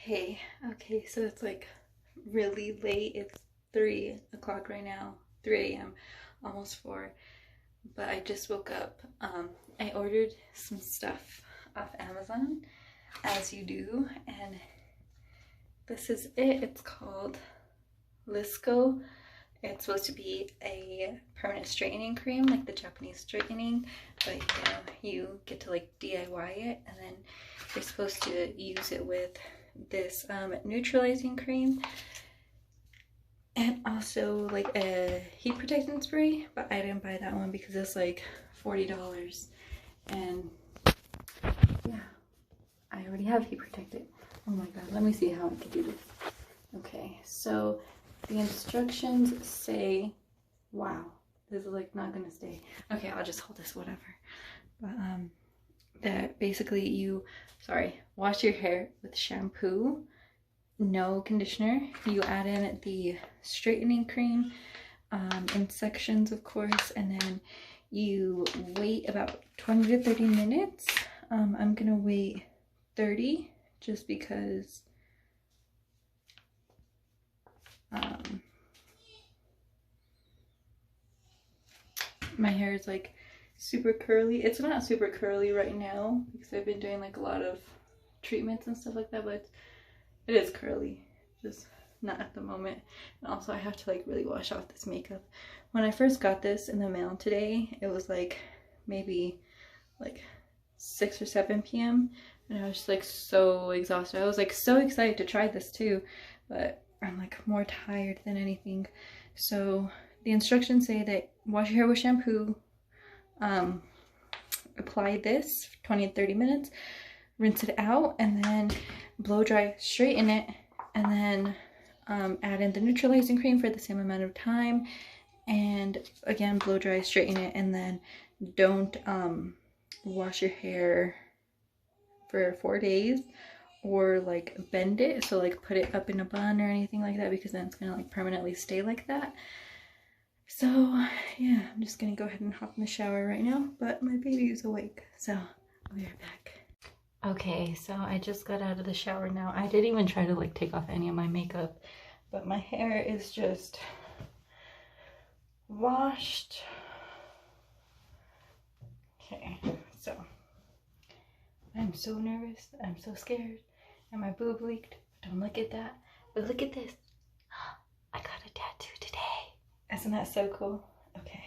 Hey, okay, so it's like really late. It's 3 o'clock right now, 3 a.m., almost 4. But I just woke up. I ordered some stuff off Amazon, as you do, and this is it. It's called Lisco. It's supposed to be a permanent straightening cream, like the Japanese straightening, but you get to like DIY it, and then you're supposed to use it with this neutralizing cream and also like a heat protectant spray, but I didn't buy that one because it's like $40, and yeah, I already have heat protectant. Oh my god, let me see how I can do this. Okay, so the instructions say, wow, this is like not gonna stay. Okay, I'll just hold this, whatever. But that basically you wash your hair with shampoo, no conditioner. You add in the straightening cream in sections, of course, and then you wait about 20 to 30 minutes. I'm gonna wait 30 just because my hair is like super curly. It's not super curly right now because I've been doing like a lot of treatments and stuff like that, but it is curly, just not at the moment. And also I have to like really wash off this makeup. When I first got this in the mail today, it was like maybe like 6 or 7 p.m. and I was just like so exhausted. I was like so excited to try this too, but I'm like more tired than anything. So the instructions say that wash your hair with shampoo, apply this for 20 to 30 minutes, rinse it out, and then blow dry, straighten it, and then add in the neutralizing cream for the same amount of time, and again blow dry, straighten it, and then don't wash your hair for 4 days or like bend it, so like put it up in a bun or anything like that, because then it's gonna like permanently stay like that. So yeah, I'm just gonna go ahead and hop in the shower right now, but my baby is awake, so I'll be right back. Okay, so I just got out of the shower now. I didn't even try to like take off any of my makeup, but my hair is just washed. Okay, so I'm so nervous, I'm so scared, and my boob leaked. Don't look at that, but look at this. I got a tattoo today. Isn't that so cool? Okay,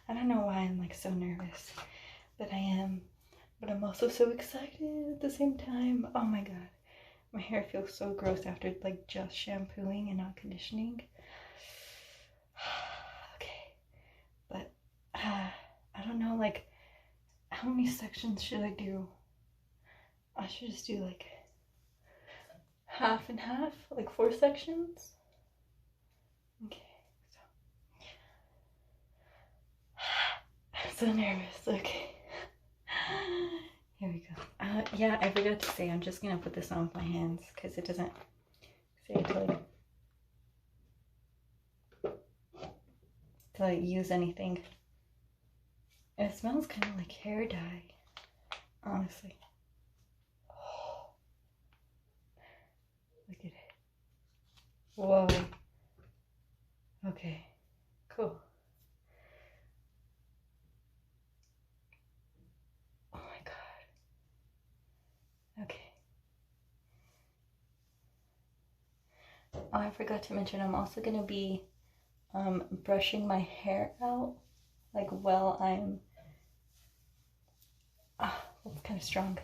I don't know why I'm like so nervous, but I am. But I'm also so excited at the same time. Oh my god. My hair feels so gross after like just shampooing and not conditioning. Okay. But I don't know, like, how many sections should I do? I should just do like half and half, like 4 sections. Okay. I'm so nervous. Okay. Here we go. Yeah, I forgot to say, I'm just gonna put this on with my hands because it doesn't say to like use anything. It smells kind of like hair dye, honestly. Oh, look at it. Whoa. Okay, cool. Okay. Oh, I forgot to mention, I'm also gonna be brushing my hair out, like while I'm that's kind of strong.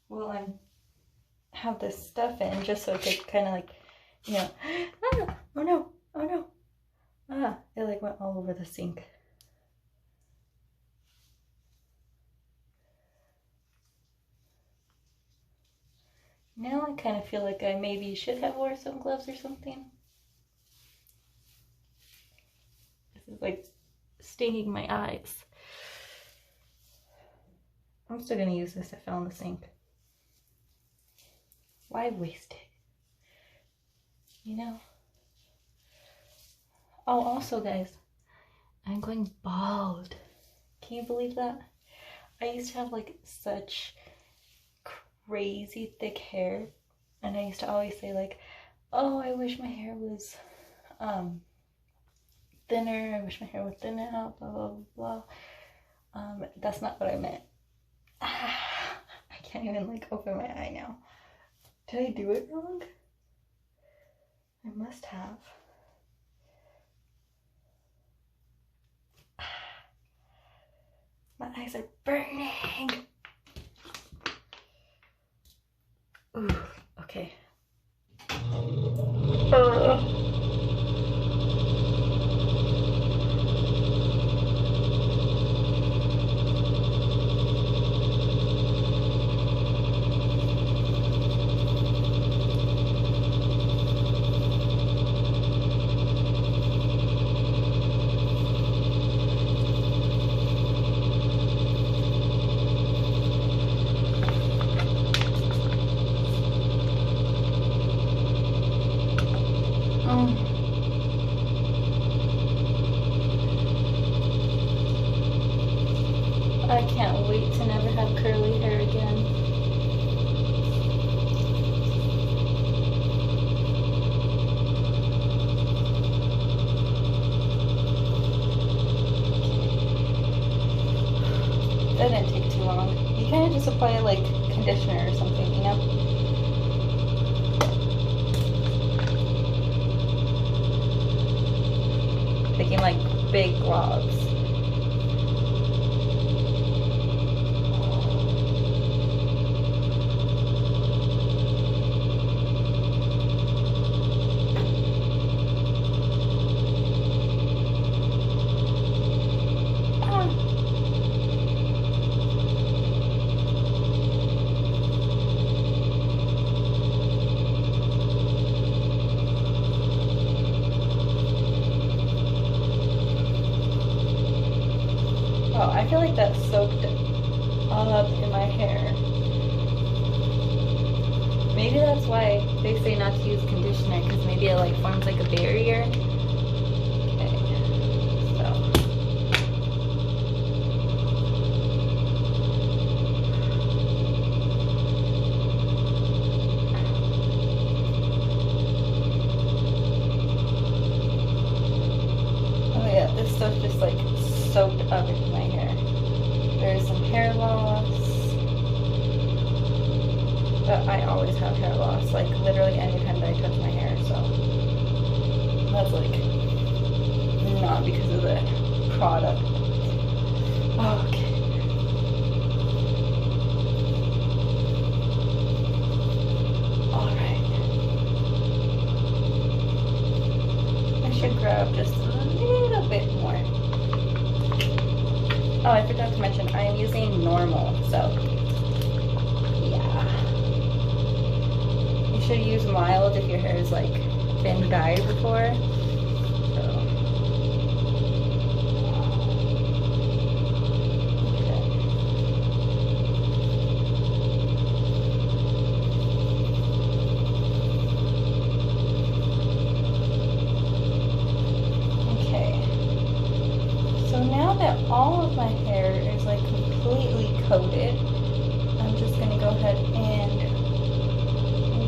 Well, I have this stuff in just so it could kind of like, oh no, oh no, it like went all over the sink. Now I kind of feel like I maybe should have worn some gloves or something. This is like stinging my eyes. I'm still gonna use this. I fell in the sink. Why waste it? You know? Oh, also guys, I'm going bald. Can you believe that? I used to have like such crazy thick hair, and I used to always say like, oh, I wish my hair was thinner, I wish my hair would thin out, blah blah blah. That's not what I meant. I can't even like open my eye now. Did I do it wrong? I must have. My eyes are burning. Ooh, okay. I can't wait to never have curly hair again. That didn't take too long. You kind of just apply like conditioner or something, you know? Taking like big globs. Oh, I feel like that's soaked up in my hair. Maybe that's why they say not to use conditioner, because maybe it like forms like a barrier. Okay, so. Oh yeah, this stuff just like soaked up into my hair. There's some hair loss, but I always have hair loss, like literally anytime that I touch my hair, so that's like not because of the product. Okay. Alright. I should grab just a little bit more. Oh, I forgot to mention, I am using normal, so yeah. You should use mild if your hair is like been dyed before. So. Okay. So now that all of my hair is like completely coated, I'm just gonna go ahead and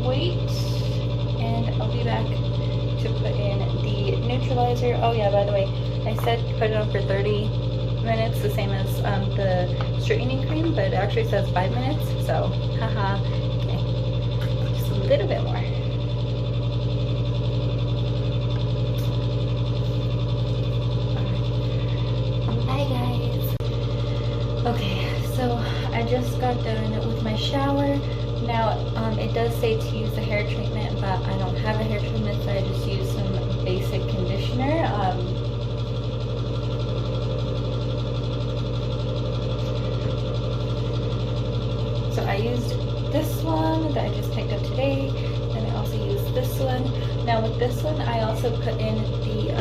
wait, and I'll be back to put in the neutralizer. Oh yeah, by the way, I said put it on for 30 minutes, the same as the straightening cream, but it actually says 5 minutes, so haha. Okay, just a little bit more. Okay, so I just got done with my shower. Now, it does say to use the hair treatment, but I don't have a hair treatment, so I just use some basic conditioner. So I used this one that I just picked up today, and I also used this one. Now with this one, I also put in the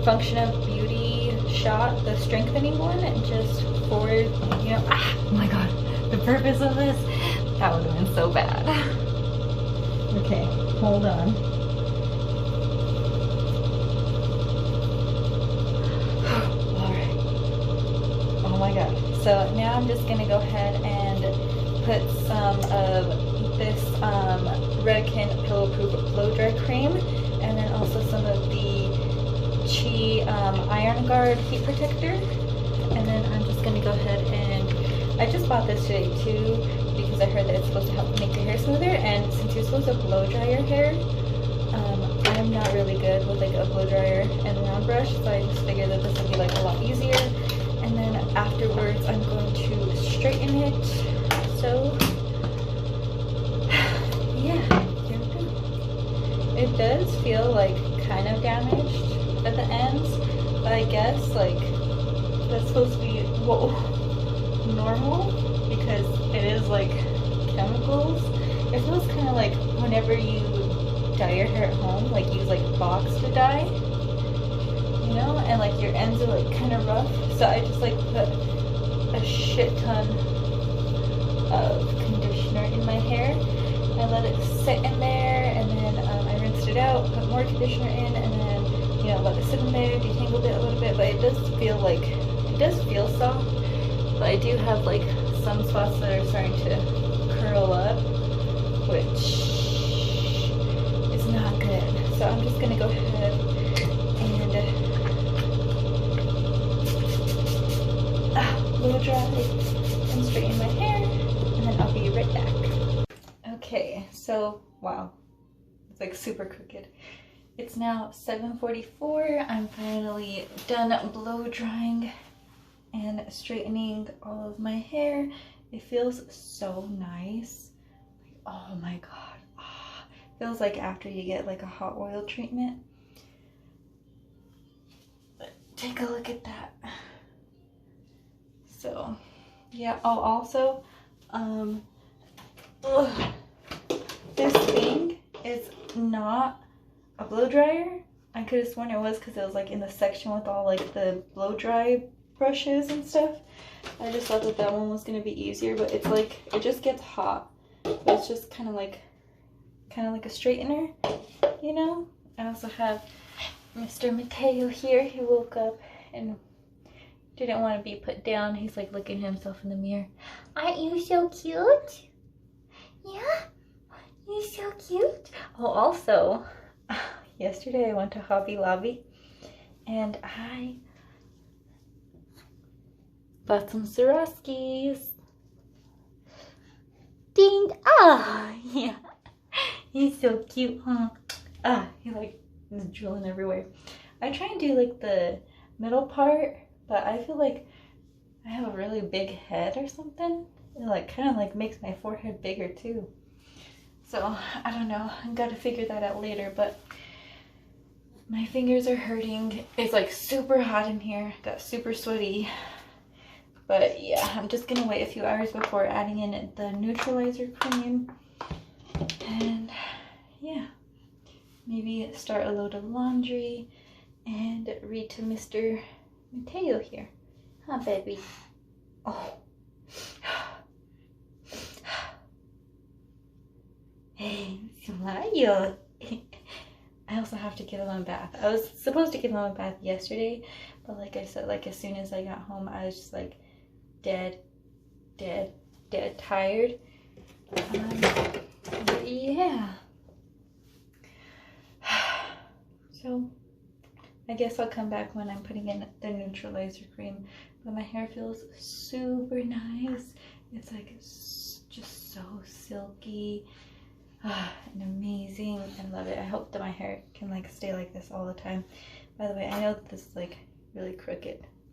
Function of Beauty shot, the strengthening one, and just for, you know, oh my god, the purpose of this, that would have been so bad. Okay, hold on. Alright. Oh my god. So now I'm just gonna go ahead and put some of this Redken Pillow Proof Blow Dry Cream, and then also some of the Chi Iron Guard Heat Protector. And then I'm just gonna go ahead and, I just bought this today too because I heard that it's supposed to help make your hair smoother, and since you're supposed to blow dry your hair, I'm not really good with like a blow dryer and round brush, so I just figured that this would be like a lot easier. And then afterwards I'm going to straighten it. So yeah, here we go. It does feel like kind of damaged at the ends, but I guess like that's supposed to be normal because it is like chemicals. It feels kind of like whenever you dye your hair at home, like use like box to dye, you know, and like your ends are like kind of rough. So I just like put a shit ton of conditioner in my hair. I let it sit in there, and then I rinsed it out, put more conditioner in, and then, you know, let it sit in there, detangled it a little bit. But it does feel like, it does feel soft, but I do have like some spots that are starting to curl up, which is not good. So I'm just gonna go ahead and blow dry and straighten my hair, and then I'll be right back. Okay, so wow, it's like super crooked. It's now 7:44. I'm finally done blow drying and straightening all of my hair. It feels so nice. Like, oh my god. Feels like after you get like a hot oil treatment. But take a look at that. So yeah, oh also this thing is not a blow dryer. I could have sworn it was because it was like in the section with all like the blow dry brushes and stuff. I just thought that that one was going to be easier, but it's like it just gets hot. But it's just kind of like a straightener, you know. I also have Mr. Mateo here. He woke up and didn't want to be put down. He's like looking at himself in the mirror. Aren't you so cute? Yeah, you're so cute. Oh, also, yesterday I went to Hobby Lobby and I bought some Swarovskis. Ding! Ah, yeah. He's so cute, huh? He like is drooling everywhere. I try and do like the middle part, but I feel like I have a really big head or something. It like kind of like makes my forehead bigger too. So I don't know. I've got to figure that out later. But my fingers are hurting. It's like super hot in here. Got super sweaty. But yeah, I'm just gonna wait a few hours before adding in the neutralizer cream. And yeah, maybe start a load of laundry and read to Mr. Mateo here. Huh, baby? Oh. Hey, smile. I also have to give him a bath. I was supposed to give him a bath yesterday, but like I said, like as soon as I got home, I was just like dead tired. But yeah. So I guess I'll come back when I'm putting in the neutralizer cream. But my hair feels super nice. It's like just so silky and amazing. I love it. I hope that my hair can like stay like this all the time. By the way, I know that this is like really crooked,